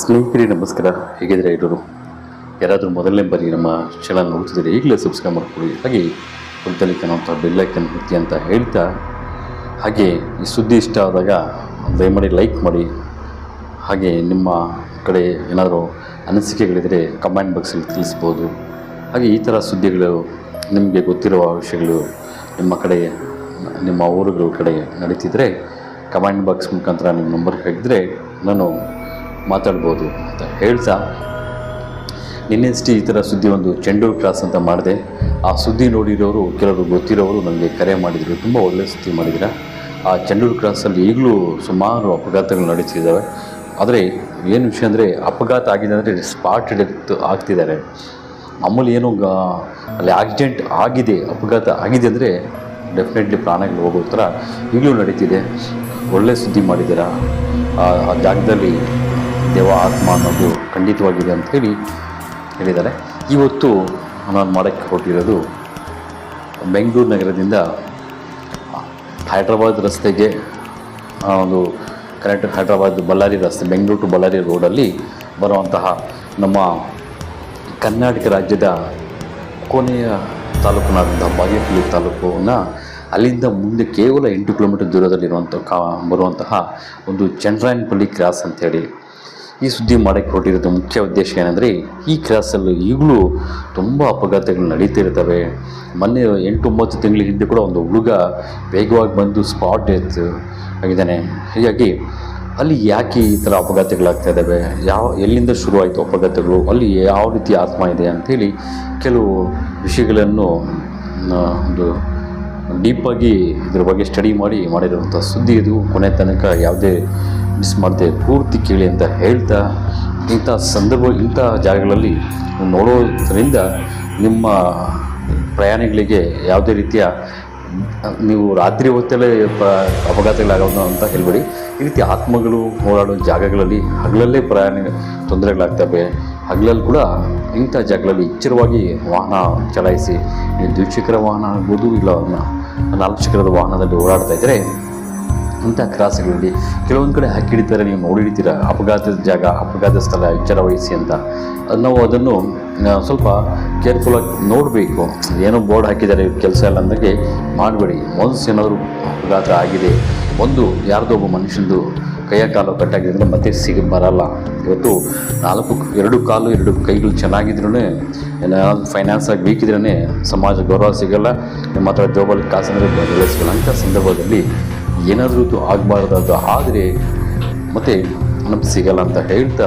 ಸ್ನೇಹಿತರೆ ನಮಸ್ಕಾರ. ಹೇಗಿದ್ರೆ ಇರೋರು ಯಾರಾದರೂ ಮೊದಲನೇ ಬಾರಿ ನಮ್ಮ ಚಾನಲ್ ನೋಡ್ತಿದ್ರೆ ಈಗಲೇ ಸಬ್ಸ್ಕ್ರೈಬ್ ಮಾಡ್ಕೊಳ್ಳಿ, ಹಾಗೆ ಪಕ್ಕದಲ್ಲಿ ಕಾಣುವಂಥ ಬೆಲ್ಲೈಕನ್ ಒತ್ತಿ ಅಂತ ಹೇಳ್ತಾ, ಹಾಗೆ ಈ ಸುದ್ದಿ ಇಷ್ಟ ಆದಾಗ ದಯಮಾಡಿ ಲೈಕ್ ಮಾಡಿ. ಹಾಗೆ ನಿಮ್ಮ ಕಡೆ ಏನಾದರೂ ಅನಿಸಿಕೆಗಳಿದ್ದರೆ ಕಮೆಂಟ್ ಬಾಕ್ಸಲ್ಲಿ ತಿಳಿಸ್ಬೋದು. ಹಾಗೆ ಈ ಥರ ಸುದ್ದಿಗಳು ನಿಮಗೆ ಗೊತ್ತಿರುವ ವಿಷಯಗಳು ನಿಮ್ಮ ಕಡೆ ನಿಮ್ಮ ಊರುಗಳ ಕಡೆ ನಡೀತಿದ್ರೆ ಕಮೆಂಟ್ ಬಾಕ್ಸ್ ಮುಖಾಂತರ ನಿಮ್ಮ ನಂಬರ್ ಹೇಳಿದರೆ ನಾನು ಮಾತಾಡ್ಬೋದು ಅಂತ ಹೇಳ್ತಾ, ನಿನ್ನೆಷ್ಟೇ ಈ ಥರ ಸುದ್ದಿ ಒಂದು ಚೆಂಡೂರು ಕ್ರಾಸ್ ಅಂತ ಮಾಡಿದೆ. ಆ ಸುದ್ದಿ ನೋಡಿರೋರು ಕೆಲವರು ಗೊತ್ತಿರೋರು ನನಗೆ ಕರೆ ಮಾಡಿದರು, ತುಂಬ ಒಳ್ಳೆಯ ಸುದ್ದಿ ಮಾಡಿದ್ದೀರ. ಆ ಚೆಂಡೂರು ಕ್ರಾಸಲ್ಲಿ ಈಗಲೂ ಸುಮಾರು ಅಪಘಾತಗಳು ನಡೀತಿದ್ದಾವೆ. ಆದರೆ ಏನು ವಿಷಯ ಅಂದರೆ, ಅಪಘಾತ ಆಗಿದೆ ಅಂದರೆ ಸ್ಪಾಟ್ ಡೆತ್ ಆಗ್ತಿದ್ದಾರೆ. ಮಾಮೂಲಿ ಏನು ಅಲ್ಲಿ ಆಕ್ಸಿಡೆಂಟ್ ಆಗಿದೆ, ಅಪಘಾತ ಆಗಿದೆ ಅಂದರೆ ಡೆಫಿನೆಟ್ಲಿ ಪ್ರಾಣಗಳು ಹೋಗೋ ಥರ ಈಗಲೂ ನಡೀತಿದೆ. ಒಳ್ಳೆಯ ಸುದ್ದಿ ಮಾಡಿದ್ದೀರಾ. ಆ ಜಾಗದಲ್ಲಿ ದೇವ ಆತ್ಮ ಅನ್ನೋದು ಖಂಡಿತವಾಗಿದೆ ಅಂತ ಹೇಳಿದ್ದಾರೆ. ಇವತ್ತು ನಾನು ಮಾಡೋಕ್ಕೆ ಹೊರಟಿರೋದು ಬೆಂಗಳೂರು ನಗರದಿಂದ ಹೈದ್ರಾಬಾದ್ ರಸ್ತೆಗೆ ಒಂದು ಕರೆಕ್ಟ್ ಹೈದ್ರಾಬಾದ್ ಬಳ್ಳಾರಿ ರಸ್ತೆ, ಬೆಂಗಳೂರು ಟು ಬಳ್ಳಾರಿ ರೋಡಲ್ಲಿ ಬರುವಂತಹ ನಮ್ಮ ಕರ್ನಾಟಕ ರಾಜ್ಯದ ಕೊನೆಯ ತಾಲೂಕಿನಾದಂಥ ಬಾಗೇಪಲ್ಲಿ ತಾಲೂಕನ್ನು ಅಲ್ಲಿಂದ ಮುಂದೆ ಕೇವಲ 8 ಕಿಲೋಮೀಟರ್ ದೂರದಲ್ಲಿರುವಂಥ ಬರುವಂತಹ ಒಂದು ಚಂದ್ರಾಯನಪಲ್ಲಿ ಕ್ರಾಸ್ ಅಂಥೇಳಿ ಈ ಸುದ್ದಿ ಮಾಡೋಕ್ಕೆ ಹೊರಟಿರೋದು ಮುಖ್ಯ ಉದ್ದೇಶ ಏನಂದರೆ, ಈ ಕ್ರಾಸಲ್ಲಿ ಈಗಲೂ ತುಂಬ ಅಪಘಾತಗಳು ನಡೀತಿರ್ತವೆ. ಮೊನ್ನೆ 8-9 ತಿಂಗಳ ಹಿಂದೆ ಕೂಡ ಒಂದು ಹುಡುಗ ವೇಗವಾಗಿ ಬಂದು ಸ್ಪಾಟ್ ಡೆತ್ ಆಗಿದ್ದಾನೆ. ಹೀಗಾಗಿ ಅಲ್ಲಿ ಯಾಕೆ ಈ ಥರ ಅಪಘಾತಗಳಾಗ್ತಾ ಇದ್ದಾವೆ, ಎಲ್ಲಿಂದ ಶುರುವಾಯಿತು ಅಪಘಾತಗಳು, ಅಲ್ಲಿ ಯಾವ ರೀತಿ ಆತ್ಮ ಇದೆ ಅಂಥೇಳಿ ಕೆಲವು ವಿಷಯಗಳನ್ನು ಒಂದು ಡೀಪಾಗಿ ಇದ್ರ ಬಗ್ಗೆ ಸ್ಟಡಿ ಮಾಡಿರುವಂಥ ಸುದ್ದಿ ಇದು. ಕೊನೆ ತನಕ ಯಾವುದೇ ಮಿಸ್ ಮಾಡದೆ ಪೂರ್ತಿ ಕೇಳಿ ಅಂತ ಹೇಳ್ತಾ, ಇಂಥ ಜಾಗಗಳಲ್ಲಿ ನೋಡೋದ್ರಿಂದ ನಿಮ್ಮ ಪ್ರಯಾಣಿಗಳಿಗೆ ಯಾವುದೇ ರೀತಿಯ ನೀವು ರಾತ್ರಿ ಹೊತ್ತಲ್ಲೇ ಅಪಘಾತಗಳಾಗೋದು ಅಂತ ಹೇಳ್ಬೇಡಿ. ಈ ರೀತಿ ಆತ್ಮಗಳು ಓಡಾಡೋ ಜಾಗಗಳಲ್ಲಿ ಹಗಲಲ್ಲೇ ತೊಂದರೆಗಳಾಗ್ತವೆ. ಹಗಲಲ್ಲಿ ಕೂಡ ಇಂಥ ಜಾಗಗಳಲ್ಲಿ ಎಚ್ಚರವಾಗಿ ವಾಹನ ಚಲಾಯಿಸಿ. ನೀವು ದ್ವಿಚಕ್ರ ವಾಹನ ಆಗ್ಬೋದು, ಇಲ್ಲ 4 ಚಕ್ರದ ವಾಹನದಲ್ಲಿ ಓಡಾಡ್ತಾ ಇದ್ದರೆ ಇಂಥ ಕ್ರಾಸ್ಗಳಲ್ಲಿ ಕೆಲವೊಂದು ಕಡೆ ಹಾಕಿಡ್ತಾರೆ, ನೀವು ನೋಡಿರ್ತೀರ ಅಪಘಾತದ ಜಾಗ, ಅಪಘಾತ ಸ್ಥಳ, ಎಚ್ಚರ ವಹಿಸಿ ಅಂತ. ನಾವು ಅದನ್ನು ಸ್ವಲ್ಪ ಕೇರ್ಫುಲ್ಲಾಗಿ ನೋಡಬೇಕು. ಏನೋ ಬೋರ್ಡ್ ಹಾಕಿದ್ದಾರೆ ಕೆಲಸ ಎಲ್ಲ ಅಂದಾಗೆ ಮಾಡಬೇಡಿ. ಒನ್ಸ್ ಏನಾದರೂ ಅಪಘಾತ ಆಗಿದೆ, ಯಾರ್ದೋ ಒಬ್ಬ ಮನುಷ್ಯಂದು ಕೈಯ ಕಾಲು ಕಟ್ಟಾಗಿದ್ರೆ ಮತ್ತೆ ಬರಲ್ಲ. ಇವತ್ತು 2 ಕಾಲು 2 ಕೈಗಳು ಚೆನ್ನಾಗಿದ್ರೂ, ಏನಾದ್ರು ಫೈನಾನ್ಸಾಗಿ ವೀಕಿದ್ರೇ ಸಮಾಜ ಗೌರವ ಸಿಗೋಲ್ಲ, ನಿಮ್ಮ ಹತ್ರ ಜೋಬಲ್ಲಿ ಕಾಸಂದರೆ ಬೆಲೆ ಸಿಗೋಲ್ಲ. ಅಂಥ ಸಂದರ್ಭದಲ್ಲಿ ಏನಾದರೂ ಆಗಬಾರ್ದು, ಆದರೆ ಮತ್ತೆ ನಮ್ಗೆ ಸಿಗಲ್ಲ ಅಂತ ಹೇಳ್ತಾ,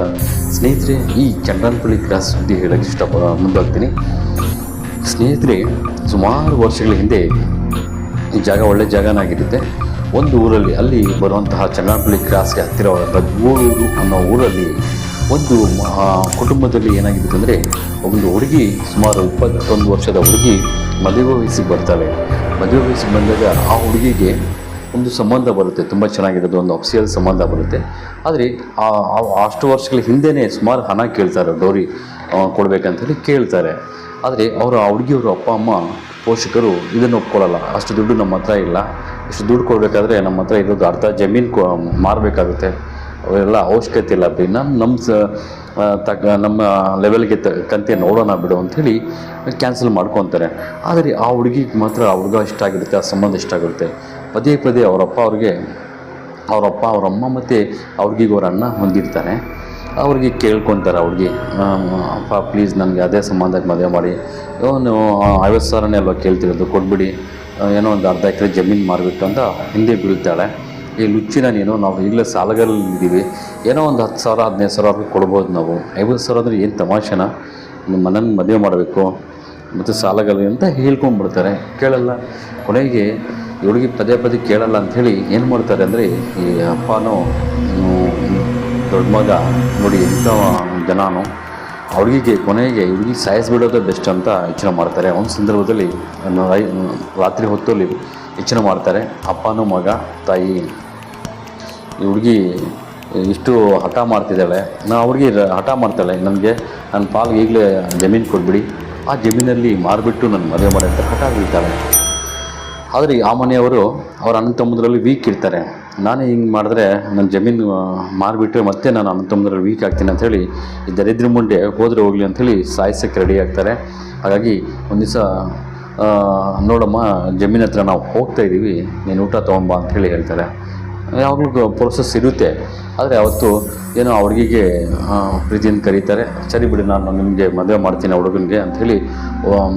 ಸ್ನೇಹಿತರೆ ಈ ಚಂದ್ರಾಯನಪಲ್ಲಿ ಕ್ರಾಸ್ ಸುದ್ದಿ ಹೇಳೋಕ್ಕೆ ಮುಂದಾಗ್ತೀನಿ. ಸ್ನೇಹಿತರೆ, ಸುಮಾರು ವರ್ಷಗಳ ಹಿಂದೆ ಈ ಜಾಗ ಒಳ್ಳೆ ಜಾಗನಾಗಿರುತ್ತೆ. ಒಂದು ಊರಲ್ಲಿ ಅಲ್ಲಿ ಬರುವಂತಹ ಚಂದ್ರಾಯನಪಲ್ಲಿ ಕ್ರಾಸ್ಗೆ ಹತ್ತಿರವಾದಂಥ ಗೋಳೂರು ಅನ್ನೋ ಊರಲ್ಲಿ ಒಂದು ಕುಟುಂಬದಲ್ಲಿ ಏನಾಗಿತ್ತು ಅಂದರೆ, ಒಂದು ಹುಡುಗಿ, ಸುಮಾರು 21 ವರ್ಷದ ಹುಡುಗಿ ಮದುವೆ ವಯಸ್ಸಿಗೆ ಬರ್ತಾಳೆ. ಮದುವೆ ವಯಸ್ಸಿಗೆ ಬಂದಾಗ ಆ ಹುಡುಗಿಗೆ ಒಂದು ಸಂಬಂಧ ಬರುತ್ತೆ, ತುಂಬ ಚೆನ್ನಾಗಿರೋದು, ಒಂದು ಅಫಿಷಿಯಲ್ ಸಂಬಂಧ ಬರುತ್ತೆ. ಆದರೆ ಅಷ್ಟು ವರ್ಷಗಳ ಹಿಂದೆಯೇ ಸುಮಾರು ಹಣ ಕೇಳ್ತಾರೆ, ಡೋರಿ ಕೊಡಬೇಕಂತೇಳಿ ಕೇಳ್ತಾರೆ. ಆದರೆ ಆ ಹುಡುಗಿಯವರು ಅಪ್ಪ ಅಮ್ಮ ಪೋಷಕರು ಇದನ್ನು ಒಪ್ಕೊಳ್ಳಲ್ಲ. ಅಷ್ಟು ದುಡ್ಡು ನಮ್ಮ ಹತ್ರ ಇಲ್ಲ, ಇಷ್ಟು ದುಡ್ಡು ಕೊಡಬೇಕಾದ್ರೆ ನಮ್ಮ ಹತ್ರ ಇರೋದು ಅರ್ಧ ಜಮೀನು ಮಾರಬೇಕಾಗುತ್ತೆ, ಅವೆಲ್ಲ ಅವಶ್ಯಕತೆ ಇಲ್ಲ ಬಿಡಿ, ನಮ್ಮ ಲೆವೆಲ್ಗೆ ಕಂತೆ ನೋಡೋಣ ಬಿಡು ಅಂಥೇಳಿ ಕ್ಯಾನ್ಸಲ್ ಮಾಡ್ಕೊತಾರೆ. ಆದರೆ ಆ ಹುಡುಗಿಗೆ ಮಾತ್ರ ಆ ಹುಡುಗ ಇಷ್ಟ ಆಗಿರುತ್ತೆ, ಆ ಸಂಬಂಧ ಇಷ್ಟ ಆಗಿರುತ್ತೆ. ಪದೇ ಅವರಪ್ಪ ಅವರಮ್ಮ ಮತ್ತು ಅವ್ರಿಗೀಗ ಅವ್ರ ಅಣ್ಣ ಹೊಂದಿರ್ತಾರೆ. ಅವ್ರಿಗೆ ಕೇಳ್ಕೊತಾರೆ, ಹುಡುಗಿ, ಅಪ್ಪ ಪ್ಲೀಸ್ ನನಗೆ ಅದೇ ಸಂಬಂಧಕ್ಕೆ ಮದುವೆ ಮಾಡಿ, ನೀವು 50,000ನೇ ಅಲ್ವಾ ಕೇಳ್ತಿರೋದು, ಕೊಟ್ಬಿಡಿ, ಏನೋ ಒಂದು ಅರ್ಧ ಎಕರೆ ಜಮೀನು ಮಾರಿಬಿಟ್ಟು ಅಂತ ಹಿಂದೆ ಬೀಳ್ತಾಳೆ. ಈ ಲುಚ್ಚಿನ ನಾವು ಈಗಲೇ ಸಾಲಗಾರಲ್ಲಿದ್ದೀವಿ, ಏನೋ ಒಂದು 10,000 15,000 ಕೊಡ್ಬೋದು ನಾವು. 50,000 ಅಂದರೆ ಏನು ತಮಾಷೆನ, ನಿಮ್ಮ ಮನೆಯನ್ನು ಮದುವೆ ಮಾಡಬೇಕು ಮತ್ತು ಸಾಲಗಾರ ಅಂತ ಹೇಳ್ಕೊಂಡ್ಬಿಡ್ತಾರೆ, ಕೇಳಲ್ಲ. ಕೊನೆಗೆ ಹುಡುಗಿ ಪದೇ ಕೇಳಲ್ಲ ಅಂಥೇಳಿ ಏನು ಮಾಡ್ತಾರೆ ಅಂದರೆ, ಈ ಅಪ್ಪನೂ ದೊಡ್ಡ ಮಗ ನೋಡಿ ಎಂಥ ಜನನೂ, ಹುಡುಗಿಗೆ ಕೊನೆಗೆ ಹುಡುಗಿ ಸಾಯಿಸ್ಬಿಡೋದೇ ಬೆಸ್ಟ್ ಅಂತ ಯೋಚನೆ ಮಾಡ್ತಾರೆ. ಒಂದು ಸಂದರ್ಭದಲ್ಲಿ ರಾತ್ರಿ ಹೊತ್ತಲ್ಲಿ ಯೋಚನೆ ಮಾಡ್ತಾರೆ, ಅಪ್ಪನೂ ಮಗ ತಾಯಿ. ಈ ಹುಡುಗಿ ಇಷ್ಟು ಹಠ ಮಾಡ್ತಿದ್ದಾಳೆ, ಹುಡುಗಿ ಹಠ ಮಾಡ್ತಾಳೆ, ನನಗೆ ನನ್ನ ಪಾಲ್ಗೆ ಈಗಲೇ ಜಮೀನು ಕೊಟ್ಬಿಡಿ, ಆ ಜಮೀನಲ್ಲಿ ಮಾರಿಬಿಟ್ಟು ನನ್ನ ಮದುವೆ ಮಾಡಿ ಅಂತ ಹಠ ಬೀಳ್ತಾಳೆ. ಆದರೆ ಆ ಮನೆಯವರು ಅವರ ಅಣ್ಣ ತಮ್ಮದರಲ್ಲಿ ವೀಕ್ ಇರ್ತಾರೆ. ನಾನೇ ಹಿಂಗೆ ಮಾಡಿದ್ರೆ ನನ್ನ ಜಮೀನು ಮಾರಿಬಿಟ್ರೆ ಮತ್ತೆ ನಾನು ಅಣ್ಣ ತಮ್ಮದ್ರಲ್ಲಿ ವೀಕ್ ಆಗ್ತೀನಿ ಅಂಥೇಳಿ ಈ ದರಿದ್ರ ಮುಂಡೆ ಹೋದರೆ ಹೋಗಲಿ ಅಂಥೇಳಿ ಸಾಯಿಸೋಕ್ಕೆ ರೆಡಿ ಆಗ್ತಾರೆ. ಹಾಗಾಗಿ ಒಂದು ದಿವಸ ನೋಡಮ್ಮ ಜಮೀನ್ ಹತ್ರ ನಾವು ಹೋಗ್ತಾ ಇದ್ದೀವಿ, ನೀನು ಊಟ ತೊಗೊಂಬ ಅಂಥೇಳಿ ಹೇಳ್ತಾರೆ. ಯಾವಾಗಲೂ ಪ್ರೋಸೆಸ್ ಇರುತ್ತೆ, ಆದರೆ ಅವತ್ತು ಏನೋ ಆ ಹುಡುಗಿಗೆ ಪ್ರೀತಿಯಿಂದ ಕರೀತಾರೆ. ಸರಿ ಬಿಡಿ, ನಾನು ನಿಮಗೆ ಮದುವೆ ಮಾಡ್ತೀನಿ ಆ ಹುಡುಗನಿಗೆ ಅಂಥೇಳಿ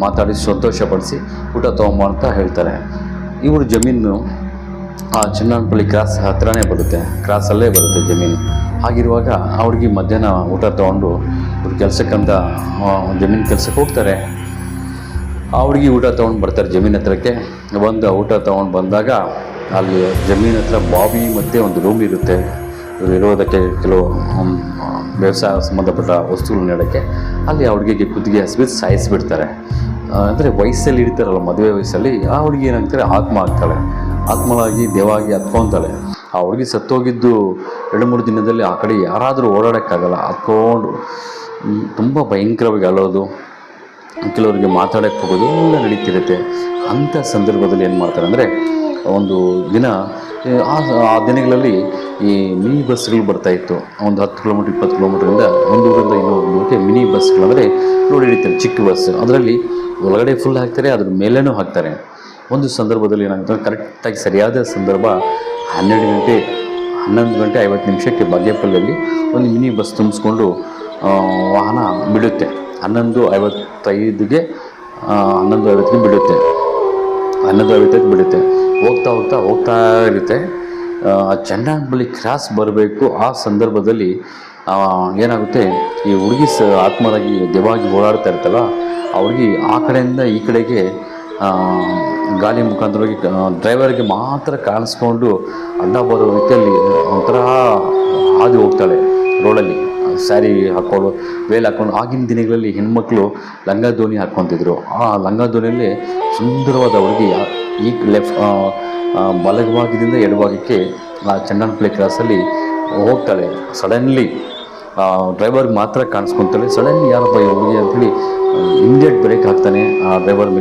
ಮಾತಾಡಿ ಸಂತೋಷಪಡಿಸಿ ಊಟ ತೊಗೊಂಬ ಅಂತ ಹೇಳ್ತಾರೆ. ಇವರು ಜಮೀನು ಆ ಚಿನ್ನಪಳ್ಳಿ ಕ್ರಾಸ್ ಹತ್ರನೇ ಬರುತ್ತೆ, ಕ್ರಾಸಲ್ಲೇ ಬರುತ್ತೆ ಜಮೀನು. ಹಾಗಿರುವಾಗ ಆ ಹುಡುಗಿ ಮಧ್ಯಾಹ್ನ ಊಟ ತೊಗೊಂಡು ಇವ್ರು ಕೆಲಸಕ್ಕಂತ ಜಮೀನು ಕೆಲಸಕ್ಕೆ ಹೋಗ್ತಾರೆ. ಆ ಹುಡುಗಿ ಊಟ ತೊಗೊಂಡು ಬರ್ತಾರೆ ಜಮೀನು ಹತ್ರಕ್ಕೆ. ಒಂದು ಊಟ ತೊಗೊಂಡು ಬಂದಾಗ ಅಲ್ಲಿ ಜಮೀನು ಹತ್ರ ಬಾವಿ ಮತ್ತು ಒಂದು ರೂಮ್ ಇರುತ್ತೆ. ಇವರು ಇರೋದಕ್ಕೆ ಕೆಲವು ವ್ಯವಸಾಯ ಸಂಬಂಧಪಟ್ಟ ವಸ್ತುಗಳು ನೀಡೋಕ್ಕೆ ಅಲ್ಲಿ ಆ ಹುಡುಗಿಗೆ ಕುತ್ತಿಗೆ ಹಸ್ಬಿಟ್ಟು ಸಾಯಿಸಿಬಿಡ್ತಾರೆ. ಅಂದರೆ ವಯಸ್ಸಲ್ಲಿ ಇರ್ತಾರಲ್ಲ, ಮದುವೆ ವಯಸ್ಸಲ್ಲಿ ಆ ಹುಡುಗಿ ಏನಾಗ್ತಾರೆ, ಆತ್ಮ ಆಗ್ತಾಳೆ. ಆತ್ಮವಾಗಿ ದೇವಾಗಿ ಹತ್ಕೊತಾಳೆ. ಆ ಹುಡುಗಿ ಸತ್ತೋಗಿದ್ದು 2-3 ದಿನದಲ್ಲಿ ಆ ಕಡೆ ಯಾರಾದರೂ ಓಡಾಡೋಕ್ಕಾಗಲ್ಲ, ಹತ್ಕೊಂಡು ತುಂಬ ಭಯಂಕರವಾಗಿ ಅಳೋದು, ಕೆಲವರಿಗೆ ಮಾತಾಡೋಕ್ಕೆ ಹೋಗೋದು ಎಲ್ಲ ನಡೀತಿರುತ್ತೆ. ಅಂಥ ಸಂದರ್ಭದಲ್ಲಿ ಏನು ಮಾಡ್ತಾರೆ ಅಂದರೆ, ಒಂದು ದಿನ ಆ ದಿನಗಳಲ್ಲಿ ಈ ಮಿನಿ ಬಸ್ಗಳು ಬರ್ತಾಯಿತ್ತು. ಒಂದು 10 ಕಿಲೋಮೀಟ್ರ್ 20 ಕಿಲೋಮೀಟ್ರಿಂದ ಒಂದು ಊರಿಂದ ಇನ್ನೊಂದು ಊರಿಗೆ ಮಿನಿ ಬಸ್ಗಳು ಅಂದರೆ ನೋಡಿ ಹಿಡಿತಾರೆ, ಚಿಕ್ಕ ಬಸ್. ಅದರಲ್ಲಿ ಒಳಗಡೆ ಫುಲ್ ಹಾಕ್ತಾರೆ, ಅದ್ರ ಮೇಲೇನೂ ಹಾಕ್ತಾರೆ. ಒಂದು ಸಂದರ್ಭದಲ್ಲಿ ಏನಾಗುತ್ತೆ, ಕರೆಕ್ಟಾಗಿ ಸರಿಯಾದ ಸಂದರ್ಭ 11 ಗಂಟೆ 50 ನಿಮಿಷಕ್ಕೆ ಬಾಗೇಪಲ್ಲಿಯಲ್ಲಿ ಒಂದು ಮಿನಿ ಬಸ್ ತುಂಬಿಸ್ಕೊಂಡು ವಾಹನ ಬಿಡುತ್ತೆ. 11:55ಗೆ 11:50ಗೆ ಬಿಡುತ್ತೆ. 11:50ಕ್ಕೆ ಬಿಡುತ್ತೆ. ಹೋಗ್ತಾ ಇರುತ್ತೆ. ಚನ್ನಪಳ್ಳಿ ಕ್ರಾಸ್ ಬರಬೇಕು. ಆ ಸಂದರ್ಭದಲ್ಲಿ ಏನಾಗುತ್ತೆ, ಈ ಹುಡುಗಿ ಆತ್ಮರಾಗಿ ದೆವಾಗಿ ಓಡಾಡ್ತಾ ಇರ್ತಲ್ಲ, ಆ ಹುಡುಗಿ ಆ ಕಡೆಯಿಂದ ಈ ಕಡೆಗೆ ಗಾಳಿ ಮುಖಾಂತರವಾಗಿ ಡ್ರೈವರ್ಗೆ ಮಾತ್ರ ಕಾಣಿಸ್ಕೊಂಡು ಅಡ್ಡ ಬರೋ ರೀತಿಯಲ್ಲಿ ಒಂಥರ ಹಾದಿ ಹೋಗ್ತಾಳೆ ರೋಡಲ್ಲಿ. ಸ್ಯಾರಿ ಹಾಕ್ಕೊಂಡು ವೇಲ್ ಹಾಕ್ಕೊಂಡು. ಆಗಿನ ದಿನಗಳಲ್ಲಿ ಹೆಣ್ಮಕ್ಳು ಲಂಗ ಧೋನಿ ಹಾಕ್ಕೊತಿದ್ರು. ಆ ಲಂಗ ಧೋನಿಯಲ್ಲಿ ಸುಂದರವಾದ ಹುಡುಗಿ ಈ ಬಲಭಾಗದಿಂದ ಎಡಭಾಗಕ್ಕೆ ಆ ಚನ್ನಪಳ್ಳಿ ಕ್ರಾಸಲ್ಲಿ ಹೋಗ್ತಾಳೆ. ಸಡನ್ಲಿ ಡ್ರೈವರ್ಗೆ ಮಾತ್ರ ಕಾಣಿಸ್ಕೊತಾಳೆ. ಸಡನ್ಲಿ ಯಾರಪ್ಪ ಈ ಹುಡುಗಿ ಅಂಥೇಳಿ ಇಮಿಡಿಯೇಟ್ ಬ್ರೇಕ್ ಹಾಕ್ತಾನೆ ಆ ಡ್ರೈವರ್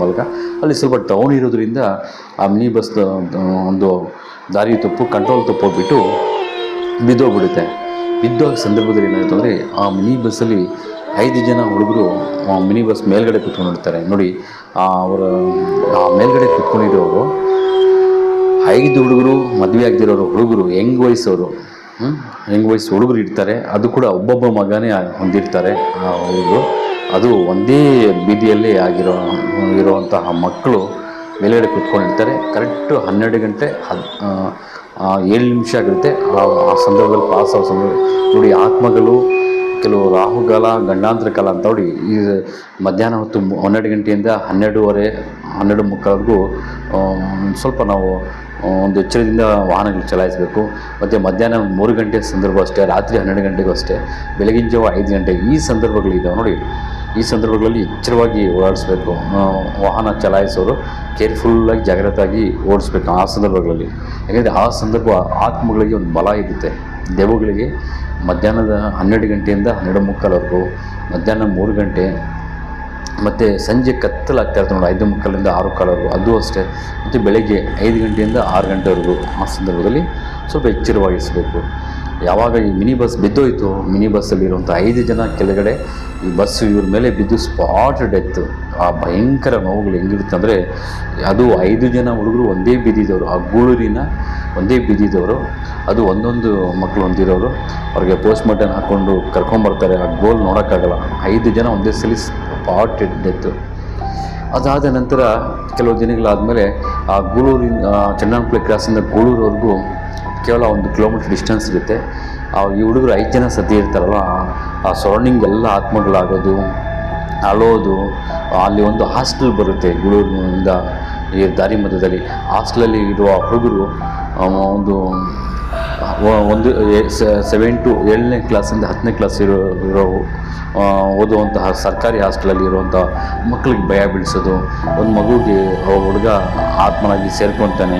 ಮೂಲಕ. ಅಲ್ಲಿ ಸ್ವಲ್ಪ ಡೌನ್ ಇರೋದ್ರಿಂದ ಆ ಮಿನಿ ಬಸ್ ಒಂದು ದಾರಿ ಕಂಟ್ರೋಲ್ ತಪ್ಪೋಗ್ಬಿಟ್ಟು ಬಿದ್ದೋಗ್ಬಿಡುತ್ತೆ. ಬಿದ್ದೋಗ ಸಂದರ್ಭದಲ್ಲಿ ಏನಾಯಿತು ಅಂದರೆ, ಆ ಮಿನಿ ಬಸ್ಸಲ್ಲಿ 5 ಜನ ಹುಡುಗರು ಮಿನಿ ಬಸ್ ಮೇಲ್ಗಡೆ ಕೂತ್ಕೊಂಡಿರ್ತಾರೆ ನೋಡಿ. ಅವರು ಆ ಮೇಲ್ಗಡೆ ಕೂತ್ಕೊಂಡಿರೋರು 5 ಹುಡುಗರು, ಮದುವೆ ಆಗದಿರೋರು ಹುಡುಗರು, ಹೆಂಗ್ ವಯಸ್ಸವರು ಹುಡುಗರು ಇರ್ತಾರೆ. ಅದು ಕೂಡ ಒಬ್ಬೊಬ್ಬ ಮಗನೇ ಹೊಂದಿರ್ತಾರೆ ಆ ಹುಡುಗರು. ಅದು ಒಂದೇ ಬೀದಿಯಲ್ಲಿ ಇರುವಂತಹ ಮಕ್ಕಳು ಮೇಲ್ಗಡೆ ಕೂತ್ಕೊಂಡಿರ್ತಾರೆ. ಕರೆಕ್ಟು 12 ಗಂಟೆ 7 ನಿಮಿಷ ಆಗಿರುತ್ತೆ. ಆ ಸಂದರ್ಭದಲ್ಲಿ ಪಾಸ್ ಆಗೋ ಸಂದರ್ಭ ನೋಡಿ. ಆತ್ಮಗಳು ಕೆಲವು ರಾಹುಕಾಲ, ಗಂಡಾಂತರ ಕಾಲ ಅಂತ ನೋಡಿ. ಈ ಮಧ್ಯಾಹ್ನ ಹೊತ್ತು 12 ಗಂಟೆಯಿಂದ 12:30ವರೆಗೂ ಸ್ವಲ್ಪ ನಾವು ಒಂದು ಎಚ್ಚರದಿಂದ ವಾಹನಗಳು ಚಲಾಯಿಸಬೇಕು. ಮತ್ತು ಮಧ್ಯಾಹ್ನ 3 ಗಂಟೆ ಸಂದರ್ಭ ಅಷ್ಟೇ, ರಾತ್ರಿ 12 ಗಂಟೆಗೂ ಅಷ್ಟೇ, ಬೆಳಗಿನ ಜಾವ 5 ಗಂಟೆ ಈ ಸಂದರ್ಭಗಳಿದ್ದಾವೆ ನೋಡಿ. ಈ ಸಂದರ್ಭಗಳಲ್ಲಿ ಎಚ್ಚರವಾಗಿ ಓಡಾಡಿಸ್ಬೇಕು. ವಾಹನ ಚಲಾಯಿಸೋರು ಕೇರ್ಫುಲ್ಲಾಗಿ ಜಾಗ್ರತೆಯಾಗಿ ಓಡಿಸ್ಬೇಕು ಆ ಸಂದರ್ಭಗಳಲ್ಲಿ. ಯಾಕೆಂದರೆ ಆ ಸಂದರ್ಭ ಆತ್ಮಗಳಿಗೆ ಒಂದು ಬಲ ಇರುತ್ತೆ. ದೆವ್ವಗಳಿಗೆ ಮಧ್ಯಾಹ್ನದ 12 ಗಂಟೆಯಿಂದ 12:30ವರೆಗೂ, ಮಧ್ಯಾಹ್ನ 3 ಗಂಟೆ, ಮತ್ತು ಸಂಜೆ ಕತ್ತಲಾಗ್ತಾ ಇರ್ತದೆ ನೋಡಿ 5:30ರಿಂದ 6:15ವರೆಗೂ, ಅದು ಅಷ್ಟೇ. ಮತ್ತು ಬೆಳಗ್ಗೆ 5 ಗಂಟೆಯಿಂದ 6 ಗಂಟೆವರೆಗೂ ಆ ಸಂದರ್ಭದಲ್ಲಿ ಸ್ವಲ್ಪ ಎಚ್ಚರವಾಗಿಸಬೇಕು. ಯಾವಾಗ ಈ ಮಿನಿ ಬಸ್ ಬಿದ್ದೋಯ್ತು, ಮಿನಿ ಬಸ್ಸಲ್ಲಿರುವಂಥ 5 ಜನ ಕೆಳಗಡೆ ಈ ಬಸ್ಸು ಇವ್ರ ಮೇಲೆ ಬಿದ್ದು ಸ್ಪಾಟ್ ಡೆತ್ತು. ಆ ಭಯಂಕರ ನೋವುಗಳು ಹೆಂಗಿರುತ್ತೆ ಅಂದರೆ, ಅದು 5 ಜನ ಹುಡುಗರು ಒಂದೇ ಬೀದಿದವರು, ಆ ಗೂಳೂರಿನ ಒಂದೇ ಬೀದಿದವರು. ಅದು ಒಂದೊಂದು ಮಕ್ಕಳು ಹೊಂದಿರೋರು. ಅವ್ರಿಗೆ ಪೋಸ್ಟ್ ಮಾರ್ಟಮ್ ಹಾಕ್ಕೊಂಡು ಕರ್ಕೊಂಬರ್ತಾರೆ. ಆ ಗೋಲ್ ನೋಡೋಕ್ಕಾಗಲ್ಲ. 5 ಜನ ಒಂದೇ ಸಲ ಸ್ಪಾಟ್ ಡೆತ್ತು. ಅದಾದ ನಂತರ ಕೆಲವು ದಿನಗಳಾದಮೇಲೆ ಆ ಗೂಳೂರಿನ ಚನ್ನಪಳ್ಳಿ ಕ್ರಾಸಿಂದ ಗೂಳೂರವರೆಗೂ ಕೇವಲ 1 ಕಿಲೋಮೀಟ್ರ್ ಡಿಸ್ಟೆನ್ಸ್ ಇರುತ್ತೆ. ಈ ಹುಡುಗರು 5 ಜನ ಸತಿ ಇರ್ತಾರಲ್ಲ, ಆ ಸರೌಂಡಿಂಗ್ ಎಲ್ಲ ಆತ್ಮಗಳಾಗೋದು, ಅಳೋದು. ಅಲ್ಲಿ ಒಂದು ಹಾಸ್ಟೆಲ್ ಬರುತ್ತೆ ಗೂಳೂರಿನಿಂದ ಈ ದಾರಿ ಮಧ್ಯದಲ್ಲಿ. ಹಾಸ್ಟೆಲಲ್ಲಿ ಇರುವ ಹುಡುಗರು ಒಂದು 7 to 7ನೇ ಕ್ಲಾಸಿಂದ 10ನೇ ಕ್ಲಾಸ್ ಇರೋ ಓದುವಂತಹ ಸರ್ಕಾರಿ ಹಾಸ್ಟೆಲಲ್ಲಿ ಇರುವಂಥ ಮಕ್ಕಳಿಗೆ ಭಯ ಬೀಳಿಸೋದು. ಒಂದು ಮಗುಗೆ ಹುಡುಗ ಆತ್ಮನಾಗಿ ಸೇರ್ಕೊತಾನೆ,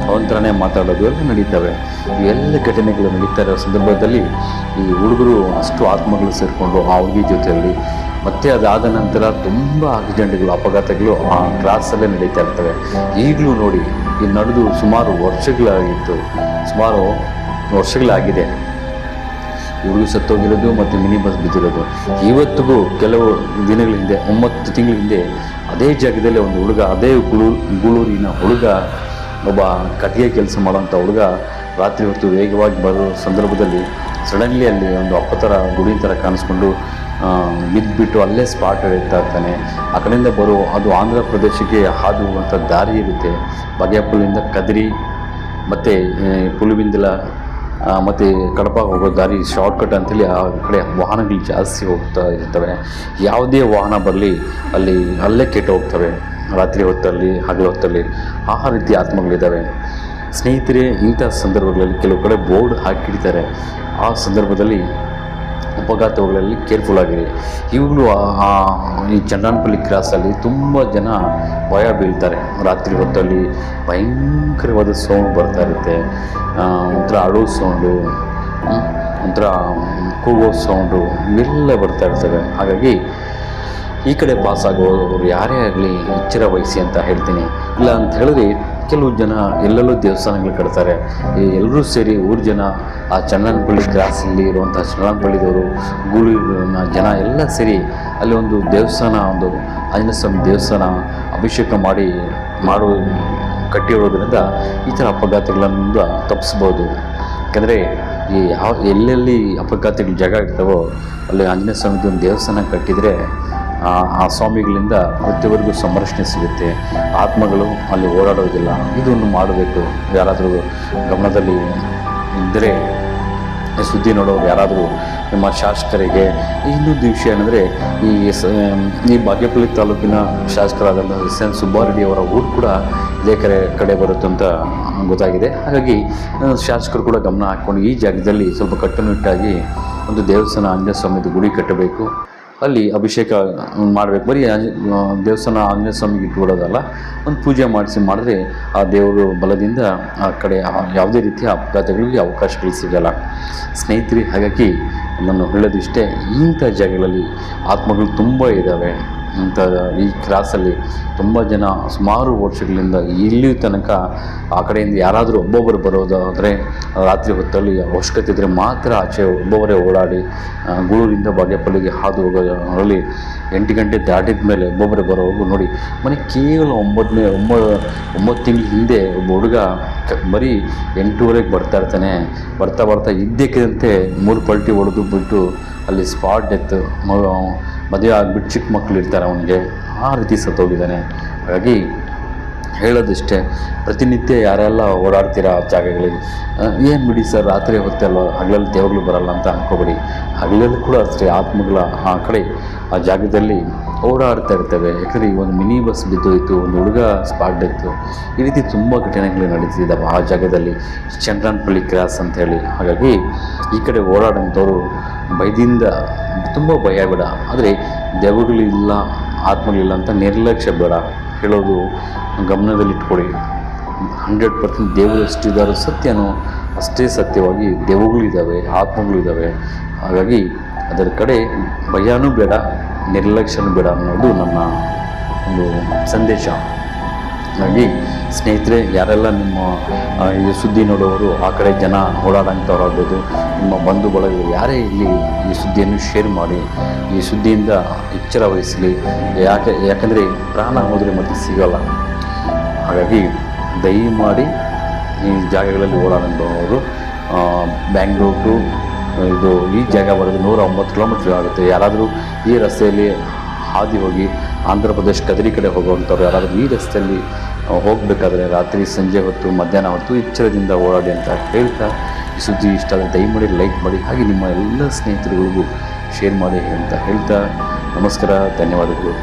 ಅವನ ಥರನೇ ಮಾತಾಡೋದು ಎಲ್ಲ ನಡೀತವೆ. ಇವೆಲ್ಲ ಘಟನೆಗಳು ನಡೀತಾ ಇರೋ ಸಂದರ್ಭದಲ್ಲಿ ಈ ಹುಡುಗರು ಅಷ್ಟು ಆತ್ಮಗಳು ಸೇರಿಕೊಂಡು ಆ ಹುಡುಗಿ ಜೊತೆಯಲ್ಲಿ ಮತ್ತು ಅದಾದ ನಂತರ ತುಂಬ ಆಕ್ಸಿಡೆಂಟ್ಗಳು, ಅಪಘಾತಗಳು ಆ ಕ್ರಾಸಲ್ಲೇ ನಡೀತಾ ಇರ್ತವೆ. ಈಗಲೂ ನೋಡಿ, ಇದು ನಡೆದು ಸುಮಾರು ವರ್ಷಗಳಾಗಿದೆ. ಹುಡುಗಿ ಸತ್ತೋಗಿರೋದು ಮತ್ತು ಮಿನಿ ಬಸ್ ಬಿದ್ದಿರೋದು. ಇವತ್ತಿಗೂ ಕೆಲವು ದಿನಗಳ ಹಿಂದೆ, 9 ತಿಂಗಳ ಹಿಂದೆ ಅದೇ ಜಾಗದಲ್ಲಿ ಒಂದು ಹುಡುಗ, ಅದೇ ಗೂಳೂರಿನ ಹುಡುಗ, ಒಬ್ಬ ಕಟ್ಟಿಗೆ ಕೆಲಸ ಮಾಡೋಂಥ ಹುಡುಗ ರಾತ್ರಿ ಹೊತ್ತು ವೇಗವಾಗಿ ಬರೋ ಸಂದರ್ಭದಲ್ಲಿ ಸಡನ್ಲಿ ಅಲ್ಲಿ ಒಂದು ಅಪ್ಪತ್ತರ ಗುಡಿ ಥರ ಕಾಣಿಸ್ಕೊಂಡು ಬಿದ್ದುಬಿಟ್ಟು ಅಲ್ಲೇ ಸ್ಪಾಟ್ ಇರ್ತಾ ಇರ್ತಾನೆ. ಆ ಕಡೆಯಿಂದ ಅದು ಆಂಧ್ರ ಪ್ರದೇಶಕ್ಕೆ ಹಾದು ಹೋಗುವಂಥ ದಾರಿ ಇರುತ್ತೆ. ಬಾಗೇಪಲ್ಲಿಂದ ಕದ್ರಿ ಮತ್ತು ಪುಲಿಬಿಂದಲ ಮತ್ತು ಕಡಪ ಹೋಗೋ ದಾರಿ ಶಾರ್ಟ್ಕಟ್ ಅಂತೇಳಿ ಆ ಕಡೆ ವಾಹನಗಳು ಜಾಸ್ತಿ ಹೋಗ್ತಾ ಇರ್ತವೆ. ಯಾವುದೇ ವಾಹನ ಬರಲಿ ಅಲ್ಲೇ ಕೆಟ್ಟು ಹೋಗ್ತವೆ ರಾತ್ರಿ ಹೊತ್ತಲ್ಲಿ, ಹಗಲು ಹೊತ್ತಲ್ಲಿ. ಆ ರೀತಿ ಆತ್ಮಗಳಿದ್ದಾವೆ. ಸ್ನೇಹಿತರೆ, ಇಂಥ ಸಂದರ್ಭಗಳಲ್ಲಿ ಕೆಲವು ಕಡೆ ಬೋರ್ಡ್ ಹಾಕಿಡ್ತಾರೆ. ಆ ಸಂದರ್ಭದಲ್ಲಿ ಅಪಘಾತಗಳಲ್ಲಿ ಕೇರ್ಫುಲ್ ಆಗಿರಿ. ಇವುಗಳು ಈ ಚಂದ್ರನಪಲ್ಲಿ ಕ್ರಾಸಲ್ಲಿ ತುಂಬ ಜನ ಭಯ ಬೀಳ್ತಾರೆ. ರಾತ್ರಿ ಹೊತ್ತಲ್ಲಿ ಭಯಂಕರವಾದ ಸೌಂಡ್ ಬರ್ತಾ ಇರುತ್ತೆ. ಒಂಥರ ಅಳೋ ಸೌಂಡು, ಒಂಥರ ಕೂಗೋ ಸೌಂಡು ಇವೆಲ್ಲ ಬರ್ತಾ ಇರ್ತವೆ. ಹಾಗಾಗಿ ಈ ಕಡೆ ಪಾಸ್ ಆಗೋರು ಯಾರೇ ಆಗಲಿ ಎಚ್ಚರ ವಹಿಸಿ ಅಂತ ಹೇಳ್ತೀನಿ. ಇಲ್ಲ ಅಂತ ಹೇಳಿದ್ರೆ ಕೆಲವು ಜನ ಎಲ್ಲೆಲ್ಲೋ ದೇವಸ್ಥಾನಗಳು ಕಟ್ತಾರೆ. ಎಲ್ಲರೂ ಸೇರಿ ಊರು ಜನ ಆ ಚನ್ನನಪಲ್ಲಿ ಕ್ರಾಸಲ್ಲಿ ಇರುವಂಥ ಚನ್ನನಪಲ್ಲಿದವರು, ಗೂಳೂರಿನ ಜನ ಎಲ್ಲ ಸೇರಿ ಅಲ್ಲಿ ಒಂದು ದೇವಸ್ಥಾನ, ಒಂದು ಆಂಜನೇಯ ಸ್ವಾಮಿ ದೇವಸ್ಥಾನ ಅಭಿಷೇಕ ಕಟ್ಟಿರೋದ್ರಿಂದ ಈ ಥರ ಅಪಘಾತಗಳನ್ನು ತಪ್ಪಿಸ್ಬೋದು. ಯಾಕಂದರೆ ಎಲ್ಲೆಲ್ಲಿ ಅಪಘಾತಗಳ ಜಾಗ ಇರ್ತಾವೋ ಅಲ್ಲಿ ಆಂಜನೇಯ ಸ್ವಾಮಿದು ಒಂದು ದೇವಸ್ಥಾನ ಕಟ್ಟಿದರೆ ಆ ಸ್ವಾಮಿಗಳಿಂದ ಪ್ರತಿವರೆಗೂ ಸಂರಕ್ಷಣೆ ಸಿಗುತ್ತೆ. ಆತ್ಮಗಳು ಅಲ್ಲಿ ಓಡಾಡೋದಿಲ್ಲ. ಇದನ್ನು ಮಾಡಬೇಕು. ಯಾರಾದರೂ ಗಮನದಲ್ಲಿ ಇದ್ದರೆ ಸುದ್ದಿ ನೋಡೋರು ಯಾರಾದರೂ ನಿಮ್ಮ ಶಾಸಕರಿಗೆ. ಇನ್ನೊಂದು ವಿಷಯ ಏನಂದರೆ, ಈ ಬಾಗೇಪಲ್ಲಿ ತಾಲೂಕಿನ ಶಾಸಕರಾದಂಥ ಎಸ್.ಎನ್. ಸುಬ್ಬಾರೆಡ್ಡಿ ಅವರ ಊರು ಕೂಡ ಇದೇ ಕಡೆ ಬರುತ್ತೆ ಅಂತ ಗೊತ್ತಾಗಿದೆ. ಹಾಗಾಗಿ ಶಾಸಕರು ಕೂಡ ಗಮನ ಹಾಕ್ಕೊಂಡು ಈ ಜಾಗದಲ್ಲಿ ಸ್ವಲ್ಪ ಕಟ್ಟುನಿಟ್ಟಾಗಿ ಒಂದು ದೇವಸ್ಥಾನ, ಆಂಜನೇಯ ಸ್ವಾಮಿದು ಗುಡಿ ಕಟ್ಟಬೇಕು. ಅಲ್ಲಿ ಅಭಿಷೇಕ ಮಾಡಬೇಕು. ಬರೀ ದೇವಸ್ಥಾನ ಆಂಜನೇಯ ಸ್ವಾಮಿಗೆ ಇಟ್ಬಿಡೋದಲ್ಲ, ಒಂದು ಪೂಜೆ ಮಾಡಿದ್ರೆ ಆ ದೇವರು ಬಲದಿಂದ ಆ ಕಡೆ ಯಾವುದೇ ರೀತಿಯ ಅಪಘಾತಗಳಿಗೆ ಅವಕಾಶಗಳು ಸಿಗಲ್ಲ ಸ್ನೇಹಿತರೆ. ಹಾಗಾಗಿ ನಾನು ಹೇಳೋದಿಷ್ಟೇ, ಇಂಥ ಜಾಗಗಳಲ್ಲಿ ಆತ್ಮಗಳು ತುಂಬ ಇದ್ದಾವೆ. ಈ ಕ್ರಾಸಲ್ಲಿ ತುಂಬ ಜನ ಸುಮಾರು ವರ್ಷಗಳಿಂದ ಇಲ್ಲಿ ತನಕ ಆ ಕಡೆಯಿಂದ ಯಾರಾದರೂ ಒಬ್ಬೊಬ್ಬರು ಬರೋದಾದರೆ ರಾತ್ರಿ ಹೊತ್ತಲ್ಲಿ ಅವಶ್ಯಕತೆ ಇದ್ದರೆ ಮಾತ್ರ ಆಚೆ ಒಬ್ಬೊಬ್ಬರೇ ಓಡಾಡಿ ಗೂಳೂರಿಂದ ಬಾಗೇಪಲ್ಲಿಗೆ ಹಾದು ಹೋಗೋದ್ರಲ್ಲಿ 8 ಗಂಟೆ ದಾಟಿದ ಮೇಲೆ ಒಬ್ಬೊಬ್ಬರೇ ಬರೋವರೆಗೂ ನೋಡಿ. ಮನೆ ಕೇವಲ 9 ತಿಂಗಳ ಹಿಂದೆ ಒಬ್ಬ ಹುಡುಗ ಬರೀ 8:30ಗೆ ಬರ್ತಾ ಇರ್ತಾನೆ. ಬರ್ತಾ ಇದ್ದಕ್ಕಿದ್ದಂತೆ 3 ಪಲ್ಟಿ ಹೊಡೆದು ಬಿಟ್ಟು ಅಲ್ಲಿ ಸ್ಪಾಟ್ ಡೆತ್. ಮದುವೆ ಆಗಿಬಿಟ್ಟು ಚಿಕ್ಕ ಮಕ್ಕಳು ಇರ್ತಾರೆ ಅವನಿಗೆ, ಆ ರೀತಿ ಸತ್ತೋಗಿದ್ದಾನೆ. ಹಾಗಾಗಿ ಹೇಳೋದಿಷ್ಟೇ, ಪ್ರತಿನಿತ್ಯ ಯಾರೆಲ್ಲ ಓಡಾಡ್ತೀರ ಆ ಜಾಗಗಳಿಗೆ, ಏನು ಬಿಡಿ ಸರ್ ರಾತ್ರಿ ಹೊತ್ತಲ್ಲ, ಹಗಲಲ್ಲಿ ದೇವಗಳು ಬರಲ್ಲ ಅಂತ ಅಂದ್ಕೋಬೇಡಿ. ಹಗಲಲ್ಲಿ ಕೂಡ ಅಷ್ಟೇ ಆತ್ಮಗಳ ಆ ಕಡೆ ಆ ಜಾಗದಲ್ಲಿ ಓಡಾಡ್ತಾ ಇರ್ತವೆ. ಯಾಕಂದರೆ ಈ ಒಂದು ಮಿನಿ ಬಸ್ ಬಿದ್ದೋಯಿತು, ಒಂದು ಹುಡುಗ ಸ್ಪಾಟ್ ಡೆತ್ತು, ಈ ರೀತಿ ತುಂಬ ಘಟನೆಗಳು ನಡೀತಿದ್ದಾವೆ ಆ ಜಾಗದಲ್ಲಿ, ಚಂದ್ರನಪಲ್ಲಿ ಕ್ರಾಸ್ ಅಂಥೇಳಿ. ಹಾಗಾಗಿ ಈ ಕಡೆ ಓಡಾಡೋಂಥವ್ರು ಭಯದಿಂದ ತುಂಬ ಭಯ ಬೇಡ. ಆದರೆ ದೆವ್ವಗಳಿಲ್ಲ, ಆತ್ಮಗಳಿಲ್ಲ ಅಂತ ನಿರ್ಲಕ್ಷ್ಯ ಬೇಡ. ಹೇಳೋದು ಗಮನದಲ್ಲಿಟ್ಕೊಳ್ಳಿ. 100% ದೇವರು ಎಷ್ಟಿದ್ದಾರೋ ಸತ್ಯನೋ ಅಷ್ಟೇ ಸತ್ಯವಾಗಿ ದೆವ್ವಗಳಿದ್ದಾವೆ, ಆತ್ಮಗಳಿದ್ದಾವೆ. ಹಾಗಾಗಿ ಅದರ ಕಡೆ ಭಯನೂ ಬೇಡ, ನಿರ್ಲಕ್ಷ್ಯನೂ ಬೇಡ ಅನ್ನೋದು ನನ್ನ ಒಂದು ಸಂದೇಶ. ಹಾಗಾಗಿ ಸ್ನೇಹಿತರೆ, ಯಾರೆಲ್ಲ ನಿಮ್ಮ ಈ ಸುದ್ದಿ ನೋಡೋರು, ಆ ಕಡೆ ಜನ ಓಡಾಡೋಂಥವ್ರಾಗ್ಬೋದು, ನಿಮ್ಮ ಬಂಧು ಬಳಗ ಯಾರೇ ಇಲ್ಲಿ ಈ ಸುದ್ದಿಯನ್ನು ಶೇರ್ ಮಾಡಿ, ಈ ಸುದ್ದಿಯಿಂದ ಎಚ್ಚರ ವಹಿಸಲಿ. ಯಾಕಂದರೆ ಪ್ರಾಣ ಹೋದರೆ ಮತ್ತೆ ಸಿಗೋಲ್ಲ. ಹಾಗಾಗಿ ದಯಮಾಡಿ ಈ ಜಾಗಗಳಲ್ಲಿ ಓಡಾಡೋರು, ಬ್ಯಾಂಗ್ಳೂರು ಈ ಜಾಗ ಬರೋದು 109 ಕಿಲೋಮೀಟ್ರ್ ಆಗುತ್ತೆ. ಯಾರಾದರೂ ಈ ರಸ್ತೆಯಲ್ಲಿ ಹಾದಿ ಹೋಗಿ ಆಂಧ್ರ ಪ್ರದೇಶ ಕದರಿ ಕಡೆ ಹೋಗುವಂಥವ್ರು ಯಾರಾದರೂ ಈ ರಸ್ತೆಯಲ್ಲಿ ಹೋಗಬೇಕಾದ್ರೆ ರಾತ್ರಿ, ಸಂಜೆ ಹೊತ್ತು, ಮಧ್ಯಾಹ್ನ ಹೊತ್ತು ಎಚ್ಚರದಿಂದ ಓಡಾಡಿ ಅಂತ ಹೇಳ್ತಾ, ಈ ಸುದ್ದಿ ಇಷ್ಟ ಆದರೆ ದಯಮಾಡಿ ಲೈಕ್ ಮಾಡಿ, ಹಾಗೆ ನಿಮ್ಮ ಎಲ್ಲ ಸ್ನೇಹಿತರುಗಳಿಗೂ ಶೇರ್ ಮಾಡಿ ಅಂತ ಹೇಳ್ತಾ ನಮಸ್ಕಾರ, ಧನ್ಯವಾದಗಳು.